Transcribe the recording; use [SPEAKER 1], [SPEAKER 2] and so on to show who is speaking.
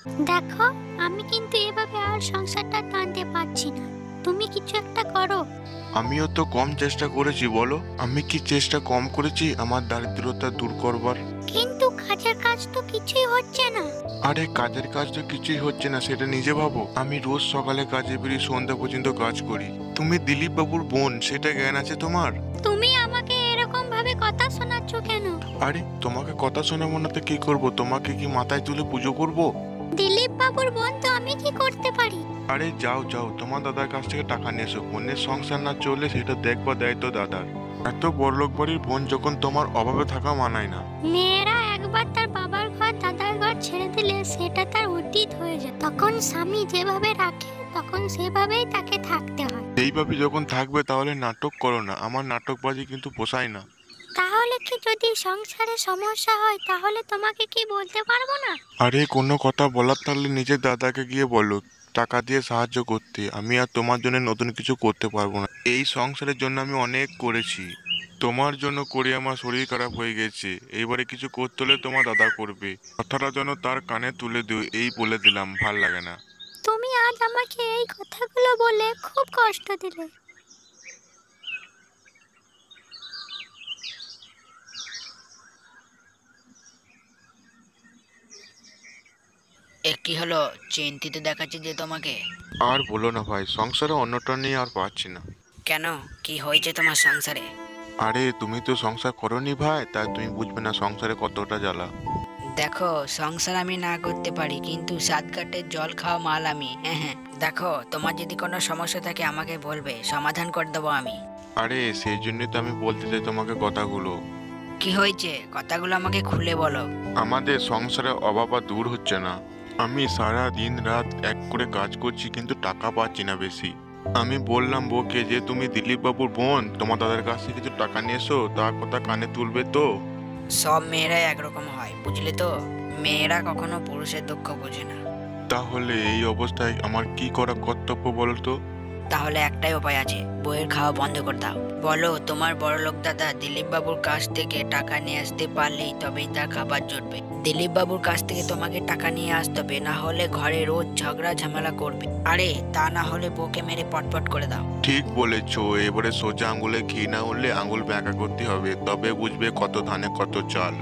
[SPEAKER 1] দেখো, আমি কিন্তু এভাবে আর সংসারটা টানতে পারছি না। তুমি কিছু একটা করো।
[SPEAKER 2] আমিও তো কম চেষ্টা করেছি বলো, আমি কি চেষ্টা কম করেছি আমার দারিদ্রতা দূর করবার?
[SPEAKER 1] কিন্তু কাজের কাজ তো কিছুই হচ্ছে না।
[SPEAKER 2] আরে কাজের কাজ তো কিছুই হচ্ছে না সেটা নিজে ভাবো। আমি রোজ সকালে কাজে বেরিয়ে সন্ধ্যা পর্যন্ত কাজ করি। তুমি দিলীপ বাবুর বোন, সেটা জ্ঞান আছে তোমার?
[SPEAKER 1] তুমি আমাকে এরকম ভাবে কথা শোনাচ্ছ কেন?
[SPEAKER 2] আরে তোমাকে কথা শোনাবো না তো কি করবো? তোমাকে কি মাথায় তুলে পুজো করব?
[SPEAKER 1] দিলীপ বাবুর বোন তো আমি কি করতে পারি?
[SPEAKER 2] আরে যাও যাও, তোমার দাদার কাছ থেকে টাকা নিয়ে এসো। বোনের সংসার না চললে সেটা দেখবা দায়িত্ব দাদার। এত বড়লোক বাড়ির বোন যখন তোমার অভাবে থাকা মানায় না।
[SPEAKER 1] মেয়েরা একবার তার বাবার ঘর দাদার ঘর ছেড়ে দিলে সেটা তার অতীত হয়ে যায়। তখন স্বামী যেভাবে রাখে তখন সেভাবেই তাকে থাকতে হয়।
[SPEAKER 2] এইভাবে যখন থাকবে তাহলে নাটক করো না, আমার নাটকবাজি কিন্তু পোষায় না।
[SPEAKER 1] তাহলে কি যদি সংসারে সমস্যা হয় তাহলে তোমাকে কি বলতে পারবো না?
[SPEAKER 2] আরে কোনো কথা বলার থাকলে নিজের দাদাকে গিয়ে বলো টাকা দিয়ে সাহায্য করতে। আমি আর তোমার জন্য নতুন কিছু করতে পারবো না। এই সংসারের জন্য আমি অনেক করেছি, তোমার জন্য করে আমার শরীর খারাপ হয়ে গেছে। এইবারে কিছু করতে হলে তোমার দাদা করবে। কথাটা যেন তার কানে তুলে দিও, এই বলে দিলাম, ভাল লাগে না।
[SPEAKER 1] তুমি আজ আমাকে এই কথাগুলো বলে খুব কষ্ট দিলে।
[SPEAKER 3] কি হলো? চিন্তিত দেখাচ্ছে যে তোমাকে।
[SPEAKER 2] আর বলো না ভাই, সংসারে অন্যটা নিয়ে আর পাচ্ছি না।
[SPEAKER 3] কেন, কি হয়েছে তোমার সংসারে?
[SPEAKER 2] আরে তুমি তো সংসার করোনি ভাই, তাই তুমি বুঝবে না সংসারে কতটা জ্বালা।
[SPEAKER 3] দেখো, সংসার আমি না করতে পারি কিন্তু সাত ঘাটের জল খাওয়া মাল আমি। হ্যাঁ হ্যাঁ, দেখো তোমার যদি কোনো সমস্যা থাকে আমাকে বলবে, সমাধান করে দেবো আমি।
[SPEAKER 2] আরে সেই জন্যই তো আমি বলতে চাই তোমাকে কথাগুলো।
[SPEAKER 3] কি হয়েছে, কথাগুলো আমাকে খুলে বলো।
[SPEAKER 2] আমাদের সংসারে অভাব আর দূর হচ্ছে না। আমি সারা দিন রাত এক করে কাজ করছি কিন্তু টাকা পাচ্ছি না বেশি। আমি বললাম বউকে যে তুমি দিলীপ বাবুর বোন, তোমার দাদার কাছ থেকে কিছু টাকা নিয়ে এসো, তার কথা কানে তুলবে তো?
[SPEAKER 3] সব মেয়েরাই একরকম হয়, বুঝলে তো। মেয়েরা কখনো পুরুষের দুঃখ বোঝে না।
[SPEAKER 2] তাহলে এই অবস্থায় আমার কি করা কর্তব্য বলো তো?
[SPEAKER 3] তাহলে একটাই উপায় আছে, বইয়ের খাওয়া বন্ধ করে দাও। বলো তোমার বড়লোক দাদা দিলীপ বাবুর কাছ থেকে টাকা নিয়ে আসতে পারলেই তবেই তার খাবার জুটবে। দিলীপ বাবুর কাছ থেকে তোমাকে টাকা নিয়ে আসতে হবে, না হলে ঘরে রোজ ঝগড়া ঝামেলা করবে। আরে তা না হলে বউকে মেরে পটপট করে দাও।
[SPEAKER 2] ঠিক বলেছো, এবারে সোজা আঙুলে ঘি না উঠলে আঙুল ব্যাঁকা করতে হবে, তবে বুঝবে কত ধানে কত চাল।